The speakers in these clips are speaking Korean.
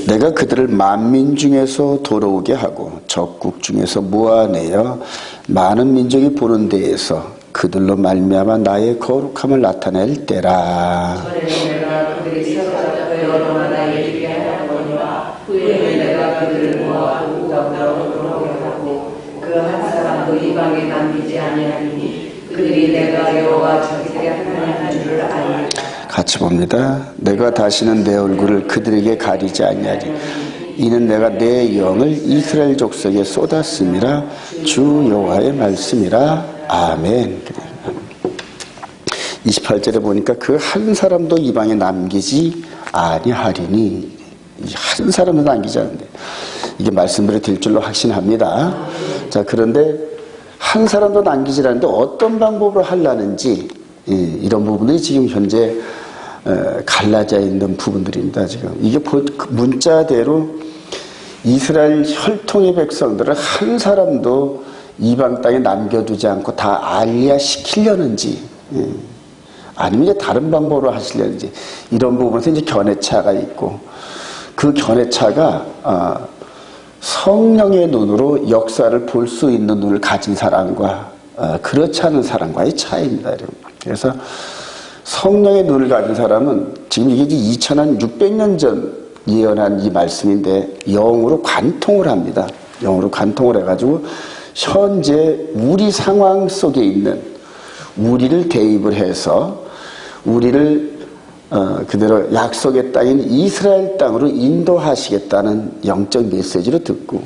내가 그들을 만민 중에서 돌아오게 하고 적국 중에서 모아내어 많은 민족이 보는 데에서 그들로 말미암아 나의 거룩함을 나타낼 때라. 이방에 남기지 아니하리니 그들이 내가 여호와 저희들의 하나님인 줄 알리라. 같이 봅니다. 내가 다시는 내 얼굴을 그들에게 가리지 아니하리. 이는 내가 내 영을 이스라엘 족속에 쏟았음이라. 주 여호와의 말씀이라. 아멘. 28절에 보니까 그 한 사람도 이방에 남기지 아니하리니, 한 사람도 남기지 않는데 이게 말씀대로 될 줄로 확신합니다. 자, 그런데 한 사람도 남기지 않는데 어떤 방법으로 하려는지, 이런 부분들이 지금 현재 갈라져 있는 부분들입니다. 지금 이게 문자대로 이스라엘 혈통의 백성들을 한 사람도 이방 땅에 남겨두지 않고 다 알리야 시키려는지, 아니면 이제 다른 방법으로 하시려는지, 이런 부분에서 이제 견해차가 있고, 그 견해차가 성령의 눈으로 역사를 볼 수 있는 눈을 가진 사람과 그렇지 않은 사람과의 차이입니다, 여러분. 그래서 성령의 눈을 가진 사람은 지금 이게 2600년 전 예언한 이 말씀인데 영으로 관통을 합니다. 영으로 관통을 해가지고 현재 우리 상황 속에 있는 우리를 대입을 해서 우리를 그대로 약속의 땅인 이스라엘 땅으로 인도하시겠다는 영적 메시지를 듣고,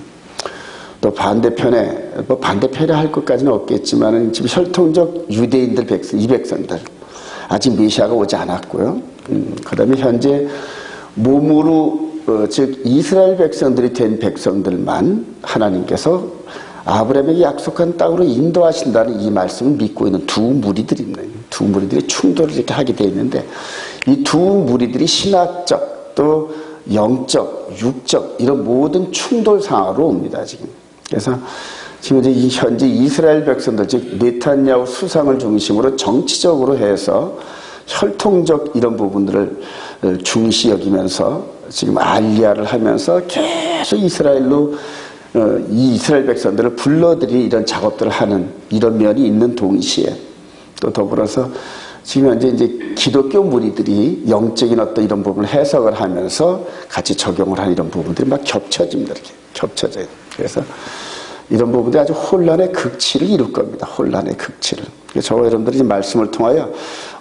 또 반대편에, 반대편에 할 것까지는 없겠지만 지금 혈통적 유대인들 백성, 이 백성들 아직 메시아가 오지 않았고요. 그 다음에 현재 몸으로 즉 이스라엘 백성들이 된 백성들만 하나님께서 아브라함에게 약속한 땅으로 인도하신다는 이 말씀을 믿고 있는 두 무리들입니다. 두 무리들이 충돌을 이렇게 하게 되어 있는데, 이 두 무리들이 신학적 또 영적, 육적 이런 모든 충돌 상황으로 옵니다, 지금. 그래서 지금 이제 현재 이스라엘 백성들, 즉 네탄야후 수상을 중심으로 정치적으로 해서 혈통적 이런 부분들을 중시 여기면서 지금 알리야를 하면서 계속 이스라엘로 이 이스라엘 백성들을 불러들이 이런 작업들을 하는 이런 면이 있는 동시에, 또 더불어서 지금 현재 이제 기독교 무리들이 영적인 어떤 이런 부분을 해석을 하면서 같이 적용을 하는 이런 부분들이 막 겹쳐집니다. 이렇게 겹쳐져요. 그래서 이런 부분들이 아주 혼란의 극치를 이룰 겁니다. 혼란의 극치를. 저와 여러분들이 말씀을 통하여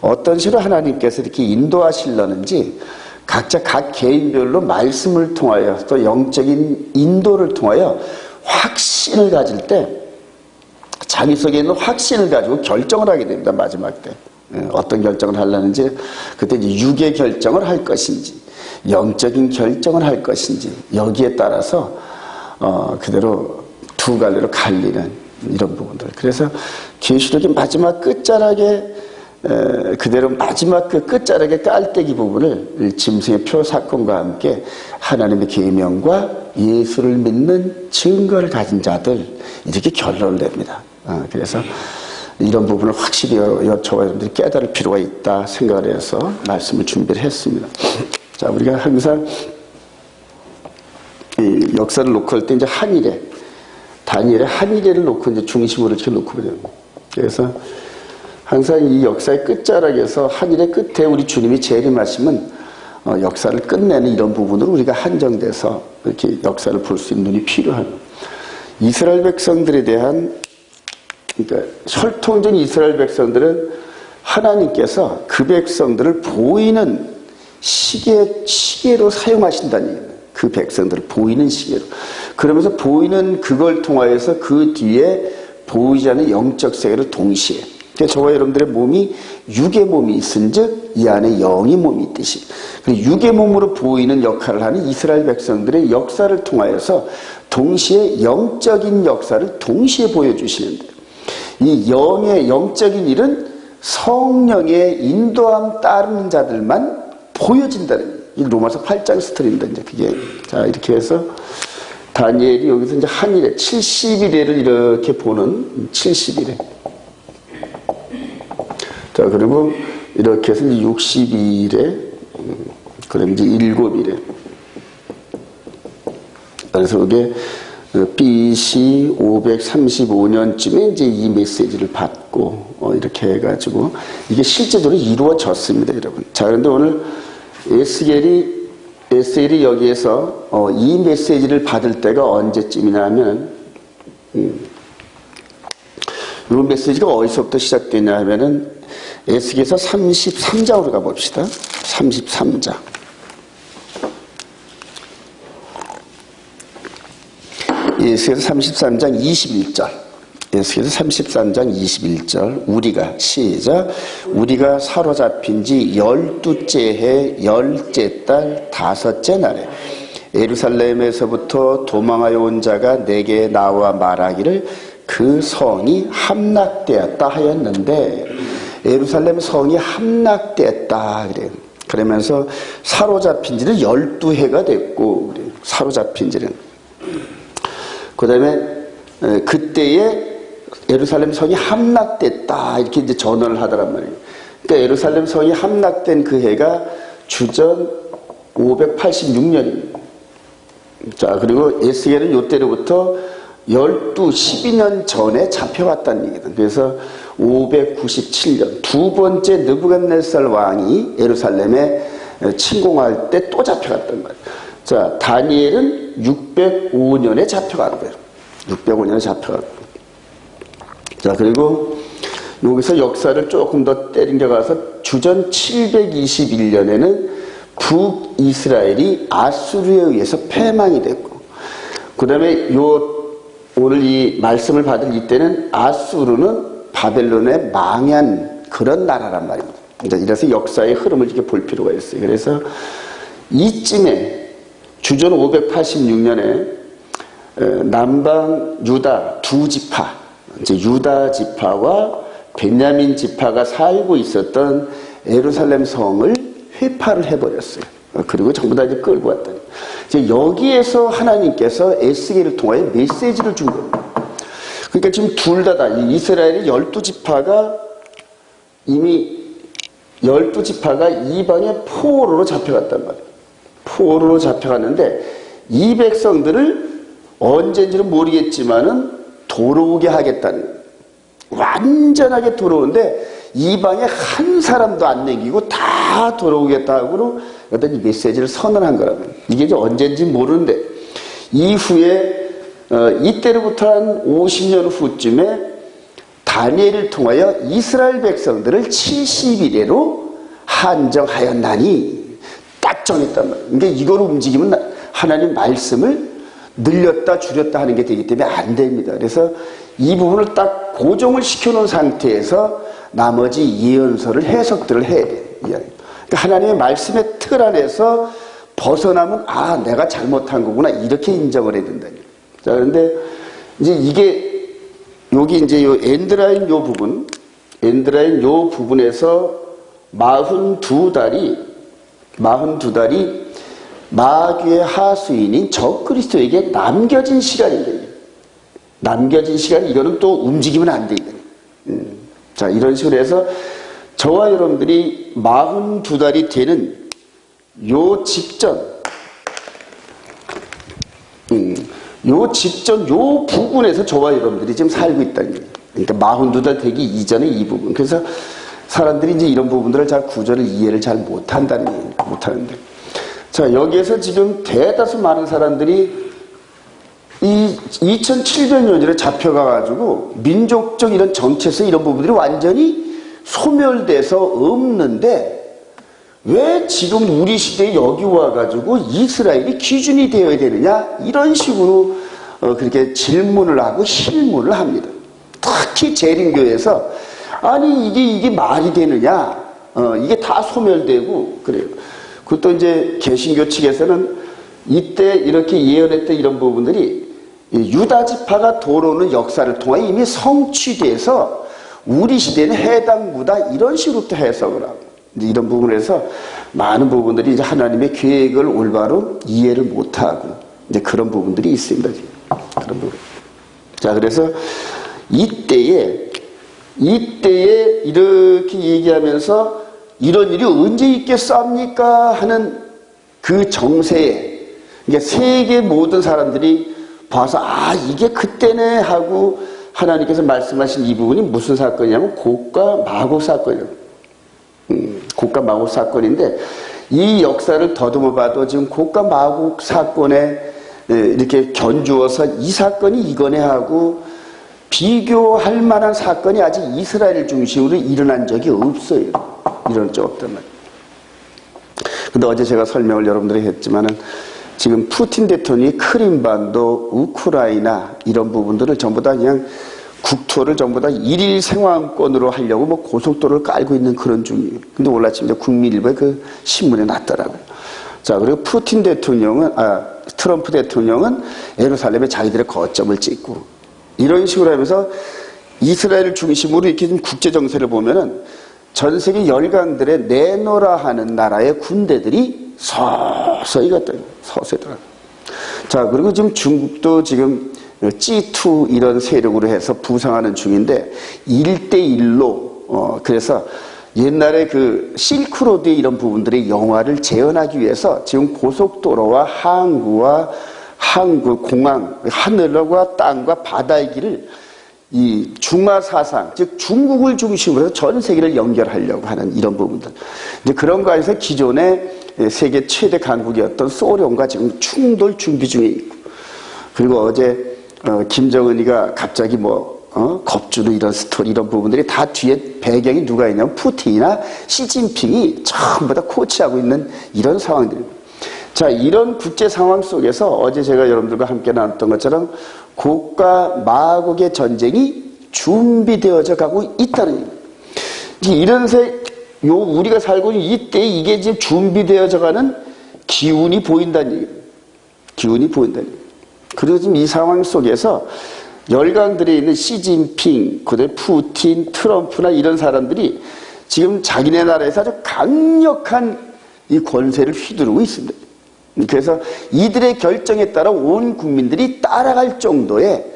어떤 식으로 하나님께서 이렇게 인도하시려는지 각자 각 개인별로 말씀을 통하여 또 영적인 인도를 통하여 확신을 가질 때 자기 속에 있는 확신을 가지고 결정을 하게 됩니다. 마지막 때. 어떤 결정을 하려는지, 그때 이제 육의 결정을 할 것인지 영적인 결정을 할 것인지, 여기에 따라서 그대로 두 갈래로 갈리는 이런 부분들. 그래서 계시록의 마지막 끝자락에 그대로 마지막 그 끝자락의 깔때기 부분을 짐승의 표 사건과 함께 하나님의 계명과 예수를 믿는 증거를 가진 자들, 이렇게 결론을 냅니다. 그래서 이런 부분을 확실히 저와 여러분들이 깨달을 필요가 있다 생각을 해서 말씀을 준비를 했습니다. 자, 우리가 항상 이 역사를 놓고 할 때 이제 한일에, 다니엘의 한일에를 놓고 이제 중심으로 이렇게 놓고 그래요. 그래서 항상 이 역사의 끝자락에서 한일의 끝에 우리 주님이 재림하시면 역사를 끝내는 이런 부분으로 우리가 한정돼서 이렇게 역사를 볼 수 있는 눈이 필요한, 이스라엘 백성들에 대한, 그러니까 혈통적 이스라엘 백성들은 하나님께서 그 백성들을 보이는 시계로 사용하신다는 얘기입니다. 그 백성들을 보이는 시계로. 그러면서 보이는 그걸 통하여서 그 뒤에 보이지 않는 영적 세계를 동시에, 그러니까 저와 여러분들의 몸이 육의 몸이 있은즉 이 안에 영의 몸이 있듯이, 육의 몸으로 보이는 역할을 하는 이스라엘 백성들의 역사를 통하여서 동시에 영적인 역사를 동시에 보여주시는데, 이 영적인 일은 성령의 인도함 따르는 자들만 보여진다는, 이 로마서 8장 스토리입니다. 이제 그게, 자, 이렇게 해서 다니엘이 여기서 이제 한일에 70일에를 이렇게 보는 70일에. 자, 그리고 이렇게 해서 62일에 그럼 이제 7이래. 그래서 그게 BC 535년쯤에 이제 이 메시지를 받고 이렇게 해가지고 이게 실제적으로 이루어졌습니다, 여러분. 자, 그런데 오늘 에스겔이 여기에서 이 메시지를 받을 때가 언제쯤이냐면 이 메시지가 어디서부터 시작되냐 하면은 에스겔서 33장으로 가봅시다. 33장. 에스겔서 33장 21절. 에스겔서 33장 21절. 우리가 시작. 우리가 사로잡힌 지 12째 해 10째 달 5째 날에 예루살렘에서부터 도망하여 온 자가 내게 나와 말하기를 그 성이 함락되었다 하였는데, 예루살렘 성이 함락되었다 그래요. 그러면서 사로잡힌 지는 12해가 됐고, 사로잡힌 지는. 그 다음에 그때에 예루살렘 성이 함락됐다 이렇게 이제 전언을 하더란 말이에요. 그러니까 예루살렘 성이 함락된 그 해가 주전 586년입니다. 자, 그리고 에스겔은 요때로부터 12년 전에 잡혀갔다는 얘기다. 그래서 597년 두 번째 느부갓네살 왕이 예루살렘에 침공할 때 또 잡혀갔단 말이에요. 자, 다니엘은 605년에 잡혀간 거예요. 605년에 잡혀갔고. 자, 그리고 여기서 역사를 조금 더 때려가서 주전 721년에는 북이스라엘이 아수르에 의해서 패망이 됐고, 그 다음에 오늘 이 말씀을 받을 이때는 아수르는 바벨론에 망한 그런 나라란 말입니다. 이래서 역사의 흐름을 이렇게 볼 필요가 있어요. 그래서 이쯤에 주전 586년에 남방 유다 두 지파, 이제 유다 지파와 베냐민 지파가 살고 있었던 예루살렘 성을 회파를 해버렸어요. 그리고 전부 다 이제 끌고 왔더니 이제 여기에서 하나님께서 에스겔을 통하여 메시지를 준 겁니다. 그러니까 지금 둘 다 이스라엘의 12지파가 이미 12지파가 이방의 포로로 잡혀갔단 말이에요. 포로로 잡혀갔는데 이 백성들을 언제인지는 모르겠지만은 돌아오게 하겠다는 거예요. 완전하게 돌아오는데 이방에 한 사람도 안 남기고 다 돌아오겠다고 어떤 이 메시지를 선언한 거라면, 이게 이제 언제인지 모르는데 이후에 이때로부터 한 50년 후쯤에 다니엘을 통하여 이스라엘 백성들을 70일에로 한정하였나니 딱 정했단 말이에요. 그러니까 이걸 움직이면 하나님 말씀을 늘렸다 줄였다 하는 게 되기 때문에 안 됩니다. 그래서 이 부분을 딱 고정을 시켜놓은 상태에서 나머지 예언서를 해석들을 해야 돼요. 그러니까 하나님의 말씀의 틀 안에서 벗어나면 내가 잘못한 거구나 이렇게 인정을 해야 된다. 자, 그런데 이제 이게 여기 이제 요 엔드라인 요 부분에서 42달이 마귀의 하수인인 적그리스도에게 남겨진 시간입니다. 남겨진 시간, 이거는 또 움직이면 안 돼요. 자, 이런 식으로 해서 저와 여러분들이 42달이 되는 요 직전, 요 부분에서 저와 여러분들이 지금 살고 있다는 거예요. 그러니까 42달 되기 이전에 이 부분. 그래서 사람들이 이제 이런 부분들을 잘 구조를 이해를 잘 못한다는 얘기예요. 못하는데. 자, 여기에서 지금 대다수 많은 사람들이 이 2700년 전에 잡혀가가지고 민족적 이런 정체성 이런 부분들이 완전히 소멸돼서 없는데 왜 지금 우리 시대에 여기 와가지고 이스라엘이 기준이 되어야 되느냐 이런 식으로 그렇게 질문을 하고 실문을 합니다. 특히 재림교에서 아니 이게 말이 되느냐, 이게 다 소멸되고 그래요. 그것도 이제 개신교 측에서는 이때 이렇게 예언했던 이런 부분들이 유다 지파가 돌아오는 역사를 통해 이미 성취돼서 우리 시대는 해당 무다 이런 식으로 또 해석을 하고, 이런 부분에서 많은 부분들이 이제 하나님의 계획을 올바로 이해를 못하고 이제 그런 부분들이 있습니다. 지금. 그런 부분. 자, 그래서 이때에 이렇게 얘기하면서 이런 일이 언제 있겠습니까 하는 그 정세에, 그러니까 세계 모든 사람들이 봐서 아 이게 그때네 하고 하나님께서 말씀하신 이 부분이 무슨 사건이냐면 곡과 마곡 사건이에요. 곡과 마곡 사건인데 이 역사를 더듬어 봐도 지금 곡과 마곡 사건에 이렇게 견주어서 이 사건이 이거네 하고 비교할 만한 사건이 아직 이스라엘 중심으로 일어난 적이 없어요. 이런 적 없단 말이에요. 근데 어제 제가 설명을 여러분들이 했지만은 지금 푸틴 대통령이 크림반도, 우크라이나 이런 부분들을 전부 다 그냥 국토를 전부 다 일일 생활권으로 하려고 뭐 고속도로를 깔고 있는 그런 중이에요. 근데 오늘 아침 국민일보에 그 신문에 났더라고요. 자, 그리고 푸틴 대통령은, 트럼프 대통령은 예루살렘에 자기들의 거점을 찍고 이런 식으로 하면서 이스라엘을 중심으로 이렇게 좀 국제 정세를 보면은 전 세계 열강들의 내노라 하는 나라의 군대들이 서서히 갔더니 서서히 들어가요. 자, 그리고 지금 중국도 지금 G2 이런 세력으로 해서 부상하는 중인데 1대1로 그래서 옛날에 그 실크로드의 이런 부분들의 영화를 재현하기 위해서 지금 고속도로와 항구와 공항, 하늘과 땅과 바다의 길을 이 중화 사상, 즉 중국을 중심으로 해서 전 세계를 연결하려고 하는 이런 부분들. 이제 그런 거에서 기존의 세계 최대 강국이었던 소련과 지금 충돌 준비 중에 있고, 그리고 어제 김정은이가 갑자기 겁주는 이런 스토리, 이런 부분들이 다 뒤에 배경이 누가 있냐면 푸틴이나 시진핑이 전부 다 코치하고 있는 이런 상황들입니다. 자, 이런 국제 상황 속에서 어제 제가 여러분들과 함께 나눴던 것처럼 곡과 마곡의 전쟁이 준비되어져 가고 있다는 얘기입니다. 우리가 살고 있는 이때 이게 이제 준비되어져 가는 기운이 보인다는 얘기입니다. 기운이 보인다는 얘기입니다. 그리고 지금 이 상황 속에서 열강들에 있는 시진핑, 그다음에 푸틴, 트럼프나 이런 사람들이 지금 자기네 나라에서 아주 강력한 이 권세를 휘두르고 있습니다. 그래서 이들의 결정에 따라 온 국민들이 따라갈 정도의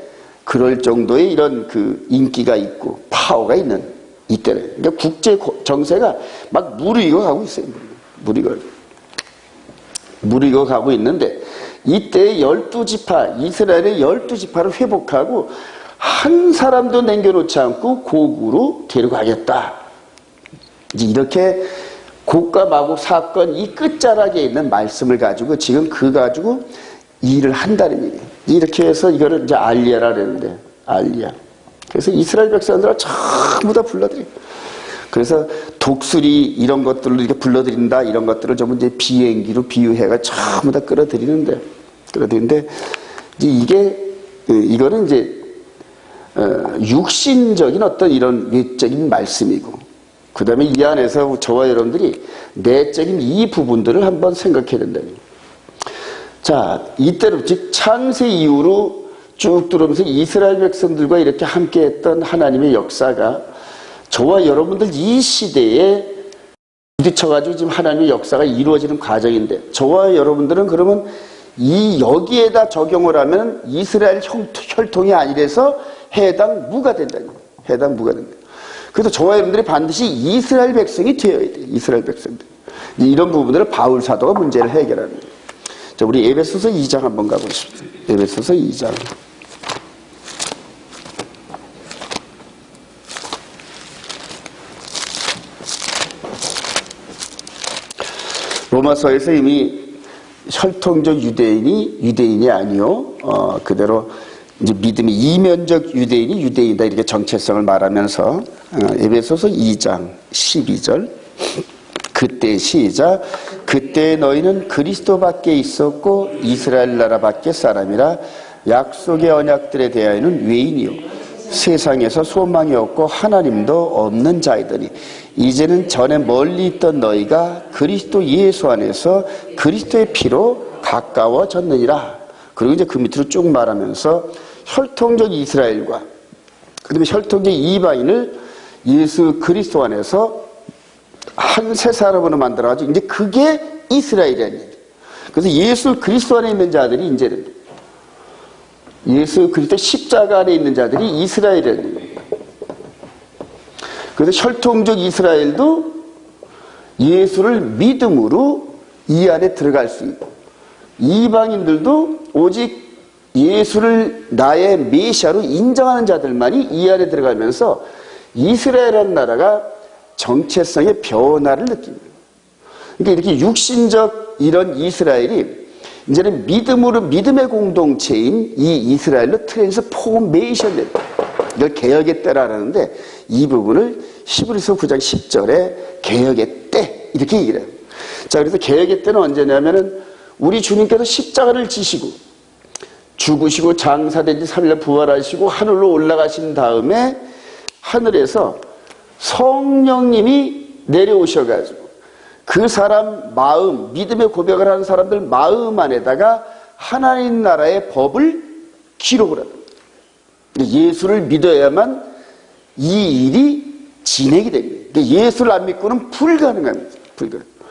그럴 정도의 이런 그 인기가 있고 파워가 있는 이때는 그러니까 국제 정세가 막 무르익어 가고 있어요. 무르익어 가고 있는데 이때 12지파, 이스라엘의 12지파를 회복하고 한 사람도 남겨놓지 않고 고국으로 데려가겠다. 이제 이렇게 곡과 마곡 사건 이 끝자락에 있는 말씀을 가지고 지금 가지고 일을 한다는 얘기예요. 이렇게 해서 이거를 이제 알리야라 그랬는데, 알리야. 그래서 이스라엘 백성들을 전부 다 불러들여요. 그래서 독수리 이런 것들을 이렇게 불러들인다, 이런 것들을 전부 이제 비행기로 비유해가 전부 다 끌어들이는데, 이제 이거는 이제, 육신적인 어떤 이런 외적인 말씀이고, 그 다음에 이 안에서 저와 여러분들이 내적인 이 부분들을 한번 생각해야 된다는 거예요. 자, 이때로, 즉, 창세 이후로 쭉 들어오면서 이스라엘 백성들과 이렇게 함께 했던 하나님의 역사가 저와 여러분들 이 시대에 부딪혀가지고 지금 하나님의 역사가 이루어지는 과정인데 저와 여러분들은 그러면 여기에다 적용을 하면 이스라엘 혈통이 아니라서 해당 무가 된다는 거예요. 해당 무가 된다. 그래서 저와 여러분들이 반드시 이스라엘 백성이 되어야 돼요. 이스라엘 백성들. 이런 부분들을 바울 사도가 문제를 해결하는 거예요. 자, 우리 에베소서 2장 한번 가보십시오. 에베소서 2장. 로마서에서 이미 혈통적 유대인이 아니요. 그대로 이제 믿음이 이면적 유대인이 유대인이다 이렇게 정체성을 말하면서 에베소서 2장 12절 그때 시작 그때 너희는 그리스도 밖에 있었고 이스라엘 나라 밖에 사람이라 약속의 언약들에 대하여는 외인이요 세상에서 소망이 없고 하나님도 없는 자이더니 이제는 전에 멀리 있던 너희가 그리스도 예수 안에서 그리스도의 피로 가까워졌느니라. 그리고 이제 그 밑으로 쭉 말하면서 혈통적 이스라엘과 그다음에 혈통적 이방인을 예수 그리스도 안에서 한 세 사람으로 만들어가지고 이제 그게 이스라엘이라는 얘기예요. 그래서 예수 그리스도 안에 있는 자들이 이제는 예수 그리스도 십자가 안에 있는 자들이 이스라엘이라는 얘기예요. 그래서 혈통적 이스라엘도 예수를 믿음으로 이 안에 들어갈 수 있고 이방인들도 오직 예수를 나의 메시아로 인정하는 자들만이 이 안에 들어가면서 이스라엘이라는 나라가 정체성의 변화를 느낍니다. 그러니까 이렇게 육신적 이런 이스라엘이 이제는 믿음의 공동체인 이 이스라엘로 트랜스포메이션 됩니다. 이걸 개혁의 때라 하는데 이 부분을 히브리서 9장 10절에 개혁의 때 이렇게 얘기를 해요. 자, 그래서 개혁의 때는 언제냐면은 우리 주님께서 십자가를 지시고 죽으시고 장사된 지 3일 부활하시고 하늘로 올라가신 다음에 하늘에서 성령님이 내려오셔가지고 그 사람 마음, 믿음의 고백을 하는 사람들 마음 안에다가 하나님 나라의 법을 기록을 합니다. 예수를 믿어야만 이 일이 진행이 됩니다. 예수를 안 믿고는 불가능합니다.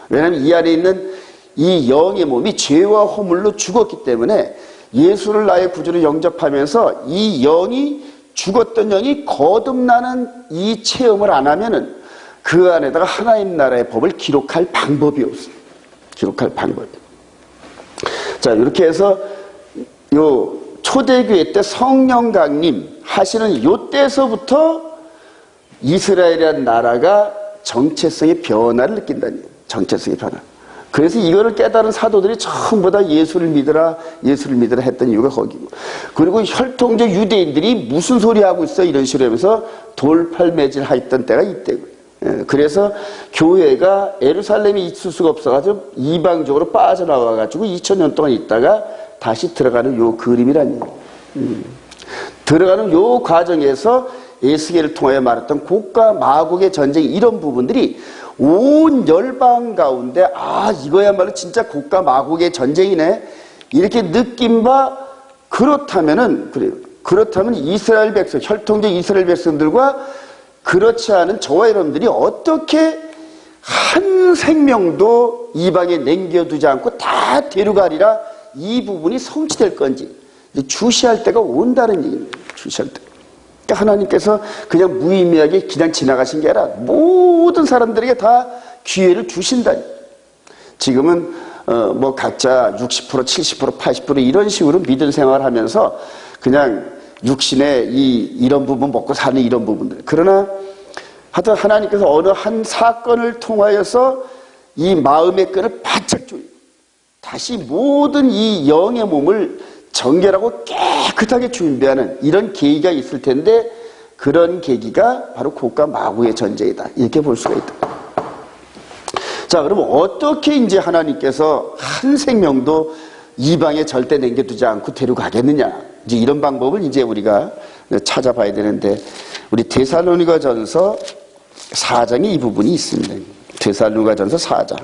왜냐하면 이 안에 있는 이 영의 몸이 죄와 허물로 죽었기 때문에 예수를 나의 구주로 영접하면서 이 영이 죽었던 영이 거듭나는 이 체험을 안 하면은 그 안에다가 하나님 나라의 법을 기록할 방법이 없습니다. 기록할 방법이. 자, 이렇게 해서 요 초대교회 때 성령 강림 하시는 요 때서부터 이스라엘이라는 나라가 정체성의 변화를 느낀다는 거예요. 정체성의 변화. 그래서 이거를 깨달은 사도들이 전부 다 예수를 믿으라 했던 이유가 거기고. 그리고 혈통적 유대인들이 무슨 소리 하고 있어 이런 식으로 하면서 돌팔매질 하였던 때가 이때고요. 그래서 교회가 예루살렘에 있을 수가 없어가지고 이방적으로 빠져나와가지고 2000년 동안 있다가 다시 들어가는 요 그림이라는 얘기예요. 들어가는 요 과정에서 에스겔을 통하여 말했던 곡과 마곡의 전쟁 이런 부분들이 온 열방 가운데 이거야말로 진짜 곡과 마곡의 전쟁이네 이렇게 느낀 바 그렇다면은 그래요. 그렇다면 이스라엘 백성 혈통적 이스라엘 백성들과 그렇지 않은 저와 여러분들이 어떻게 한 생명도 이방에 남겨두지 않고 다 데려가리라 이 부분이 성취될 건지 주시할 때가 온다는 얘기입니다. 주시할 때. 그러니까 하나님께서 그냥 무의미하게 그냥 지나가신 게 아니라 모든 사람들에게 다 기회를 주신다니. 지금은 뭐 각자 60%, 70%, 80% 이런 식으로 믿음 생활을 하면서 그냥 육신의 이런 부분 먹고 사는 이런 부분들. 그러나 하여튼 하나님께서 어느 한 사건을 통하여서 이 마음의 끈을 바짝 조이고 다시 모든 이 영의 몸을 정결하고 깨끗하게 준비하는 이런 계기가 있을 텐데 그런 계기가 바로 곡과 마곡의 전쟁이다. 이렇게 볼 수가 있다. 자, 그럼 어떻게 이제 하나님께서 한 생명도 이방에 절대 남겨두지 않고 데려가겠느냐. 이제 이런 방법을 이제 우리가 찾아봐야 되는데 우리 데살로니가전서 4장에 이 부분이 있습니다. 데살로니가전서 4장.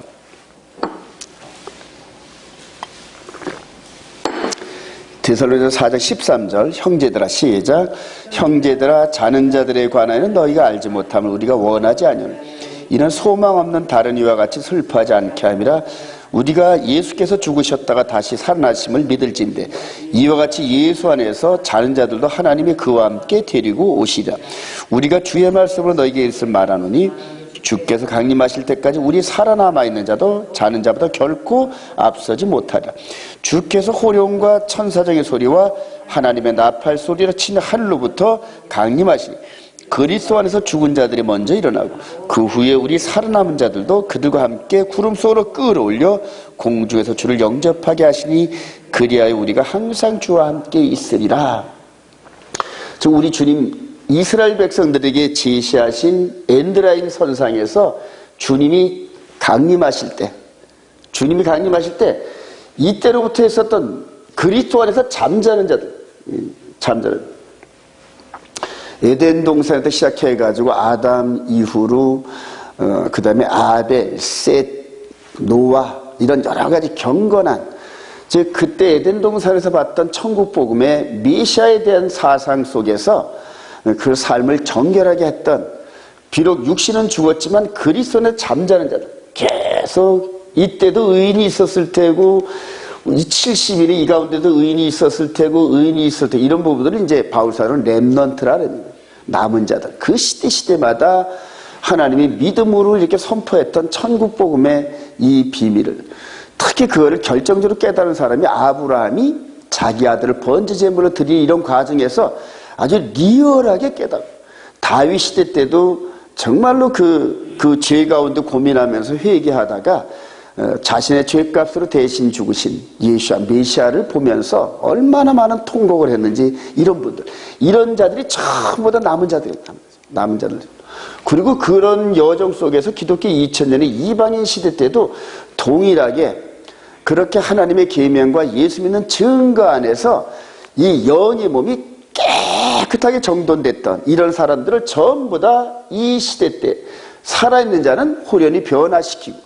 데살로니가전서 4장 13절 형제들아 시작 형제들아 자는 자들에 관하여는 너희가 알지 못함을 우리가 원하지 아니오니 이는 소망 없는 다른 이와 같이 슬퍼하지 않게 함이라 우리가 예수께서 죽으셨다가 다시 살아나심을 믿을진데 이와 같이 예수 안에서 자는 자들도 하나님이 그와 함께 데리고 오시리라. 우리가 주의 말씀으로 너희에게 이것을 말하노니 주께서 강림하실 때까지 우리 살아남아 있는 자도 자는 자보다 결코 앞서지 못하리라. 주께서 호령과 천사장의 소리와 하나님의 나팔 소리로 치는 하늘로부터 강림하시니 그리스도 안에서 죽은 자들이 먼저 일어나고 그 후에 우리 살아남은 자들도 그들과 함께 구름 속으로 끌어올려 공중에서 주를 영접하게 하시니 그리하여 우리가 항상 주와 함께 있으리라. 즉 우리 주님 이스라엘 백성들에게 제시하신 엔드라인 선상에서 주님이 강림하실 때 이때로부터 있었던 그리스도 안에서 잠자는 자들 에덴 동산에서 시작해가지고 아담 이후로 그 다음에 아벨, 셋, 노아 이런 여러 가지 경건한 즉 그때 에덴 동산에서 봤던 천국 복음의 메시아에 대한 사상 속에서 그 삶을 정결하게 했던 비록 육신은 죽었지만 그리스도는 잠자는 자들 계속 이때도 의인이 있었을 테고 70일이 이 가운데도 의인이 있었을 테고 의인이 있을 테 이런 부분들을 이제 바울사는 렘넌트라는 남은 자들 그 시대마다 하나님이 믿음으로 이렇게 선포했던 천국 복음의 이 비밀을 특히 그거를 결정적으로 깨달은 사람이 아브라함이 자기 아들을 번제 제물로 드린 이런 과정에서 아주 리얼하게 깨닫고, 다윗 시대 때도 정말로 그 죄 가운데 고민하면서 회개하다가 자신의 죄값으로 대신 죽으신 예수와 메시아를 보면서 얼마나 많은 통곡을 했는지, 이런 분들, 이런 자들이 전부 다 남은 자들이었다. 남은 자들. 그리고 그런 여정 속에서 기독교 2000년의 이방인 시대 때도 동일하게 그렇게 하나님의 계명과 예수 믿는 증거 안에서 이 영의 몸이 깨끗하게 정돈됐던 이런 사람들을 전부 다 이 시대 때 살아있는 자는 호련히 변화시키고,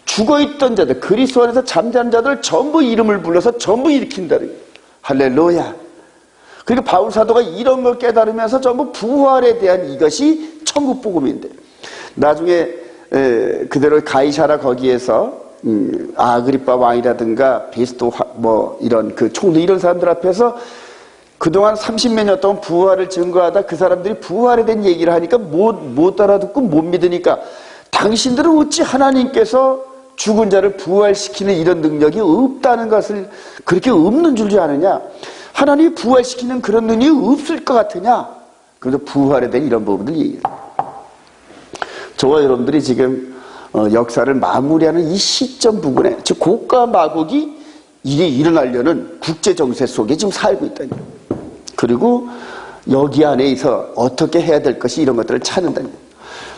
죽어있던 자들, 그리스도 안에서 잠자는 자들을 전부 이름을 불러서 전부 일으킨다. 할렐루야. 그리고 바울 사도가 이런 걸 깨달으면서 전부 부활에 대한 이것이 천국 복음인데, 나중에 그대로 가이사라 거기에서 아그리빠 왕이라든가 베스도 뭐 이런 그 총리 이런 사람들 앞에서 그동안 30몇 년 동안 부활을 증거하다 그 사람들이 부활에 대한 얘기를 하니까 못 알아듣고 못 믿으니까, 당신들은 어찌 하나님께서 죽은 자를 부활시키는 이런 능력이 없다는 것을 그렇게 없는 줄 아느냐, 하나님이 부활시키는 그런 능력이 없을 것 같으냐. 그래서 부활에 대한 이런 부분들 얘기해요. 저와 여러분들이 지금 역사를 마무리하는 이 시점 부분에, 즉 고가 마국이 이게 일어나려는 국제 정세 속에 지금 살고 있다니. 그리고 여기 안에서 어떻게 해야 될 것이, 이런 것들을 찾는다니.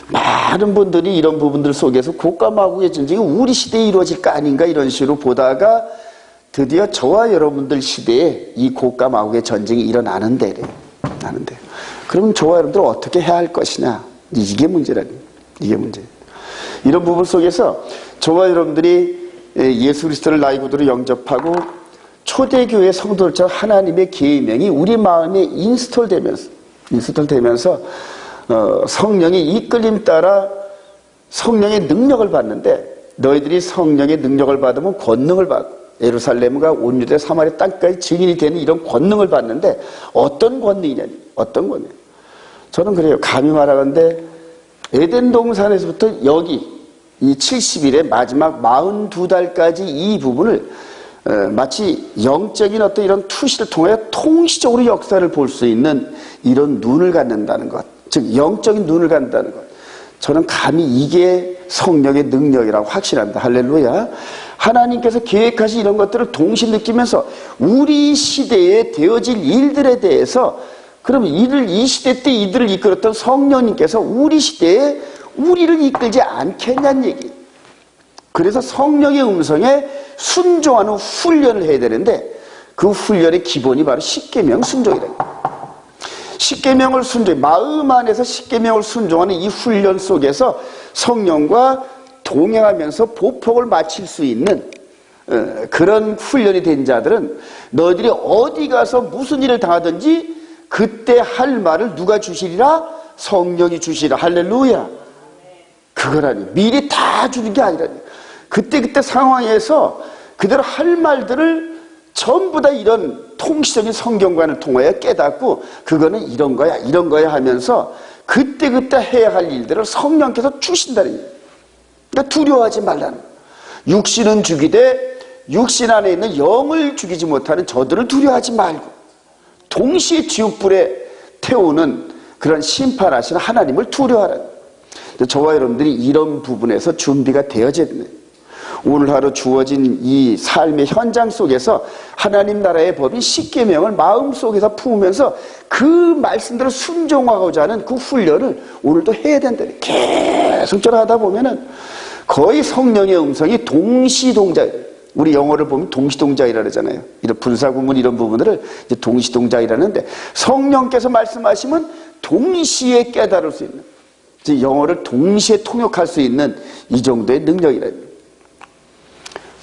많은 분들이 이런 부분들 속에서 고가 마국의 전쟁이 우리 시대에 이루어질 거 아닌가 이런 식으로 보다가 드디어 저와 여러분들 시대에 이 고가 마국의 전쟁이 일어나는데, 그럼 저와 여러분들 어떻게 해야 할 것이냐, 이게 문제라니. 이게 문제. 이런 부분 속에서 저와 여러분들이 예수 그리스도를 나의 구주로 영접하고 초대교회 성도들처럼 하나님의 계명이 우리 마음에 인스톨되면서 성령의 이끌림 따라 성령의 능력을 받는데, 너희들이 성령의 능력을 받으면 권능을 받고 예루살렘과 온 유대 사마리아 땅까지 증인이 되는 이런 권능을 받는데, 어떤 권능이냐니, 어떤 권능. 저는 그래요. 감히 말하건대 에덴 동산에서부터 여기 이 70일의 마지막 42달까지 이 부분을 마치 영적인 어떤 이런 투시를 통해 통시적으로 역사를 볼 수 있는 이런 눈을 갖는다는 것, 즉 영적인 눈을 갖는다는 것, 저는 감히 이게 성령의 능력이라고 확신합니다. 할렐루야. 하나님께서 계획하신 이런 것들을 동시에 느끼면서 우리 시대에 되어질 일들에 대해서, 그러면 이 시대 때 이들을 이끌었던 성령님께서 우리 시대에 우리를 이끌지 않겠냐는 얘기. 그래서 성령의 음성에 순종하는 훈련을 해야 되는데, 그 훈련의 기본이 바로 십계명 순종이다. 십계명을 순종, 마음 안에서 십계명을 순종하는 이 훈련 속에서 성령과 동행하면서 보폭을 마칠 수 있는 그런 훈련이 된 자들은, 너희들이 어디 가서 무슨 일을 당하든지 그때 할 말을 누가 주시리라? 성령이 주시리라. 할렐루야. 그거라니. 미리 다 주는 게 아니라니. 그때 상황에서 그대로 할 말들을 전부 다 이런 통시적인 성경관을 통하여 깨닫고, 그거는 이런 거야 하면서 그때 해야 할 일들을 성령께서 주신다는 얘기예요. 그러니까 두려워하지 말라는. 육신은 죽이되 육신 안에 있는 영을 죽이지 못하는 저들을 두려워하지 말고, 동시에 지옥불에 태우는 그런 심판하시는 하나님을 두려워하라는. 저와 여러분들이 이런 부분에서 준비가 되어져야 됩니다. 오늘 하루 주어진 이 삶의 현장 속에서 하나님 나라의 법인 십계명을 마음속에서 품으면서 그 말씀대로 순종하고자 하는 그 훈련을 오늘도 해야 된다. 계속적으로 하다 보면은 거의 성령의 음성이 동시동작, 우리 영어를 보면 동시동작이라 그러잖아요. 이런 분사구문 이런 부분들을 이제 동시동작이라는데, 성령께서 말씀하시면 동시에 깨달을 수 있는, 이제 영어를 동시에 통역할 수 있는 이 정도의 능력이라.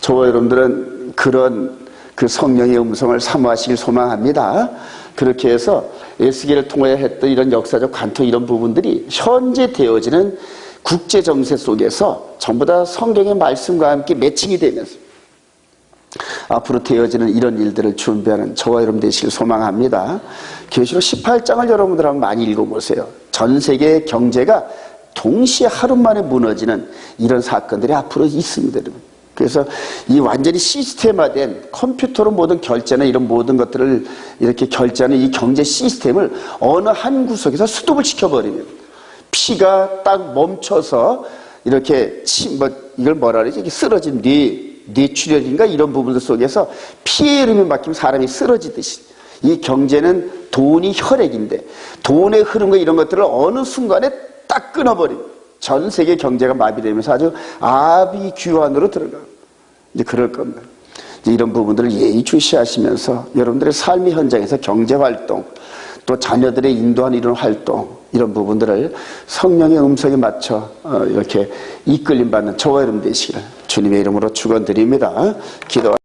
저와 여러분들은 그런 그 성령의 음성을 사모하시길 소망합니다. 그렇게 해서 에스겔을 통해 했던 이런 역사적 관통 이런 부분들이 현재 되어지는 국제 정세 속에서 전부 다 성경의 말씀과 함께 매칭이 되면서 앞으로 되어지는 이런 일들을 준비하는 저와 여러분 되시길 소망합니다. 계시록 18장을 여러분들 한번 많이 읽어보세요. 전 세계 경제가 동시에 하루 만에 무너지는 이런 사건들이 앞으로 있습니다. 그래서 이 완전히 시스템화된 컴퓨터로 모든 결제나 이런 모든 것들을 이렇게 결제하는 이 경제 시스템을 어느 한 구석에서 수독을 시켜버리면 피가 딱 멈춰서 이렇게 이걸 뭐라 그러지? 이게 쓰러진 뇌출혈인가 이런 부분들 속에서 피의 흐름이 막히면 사람이 쓰러지듯이 이 경제는 돈이 혈액인데 돈의 흐름과 이런 것들을 어느 순간에 딱 끊어버리면 전 세계 경제가 마비되면서 아주 아비규환으로 들어가고 이제 그럴 겁니다. 이제 이런 부분들을 예의주시하시면서 여러분들의 삶의 현장에서 경제활동 또 자녀들의 인도하는 이런 활동 이런 부분들을 성령의 음성에 맞춰 이렇게 이끌림 받는 저와 여러분 되시기를 주님의 이름으로 축원드립니다. 기도.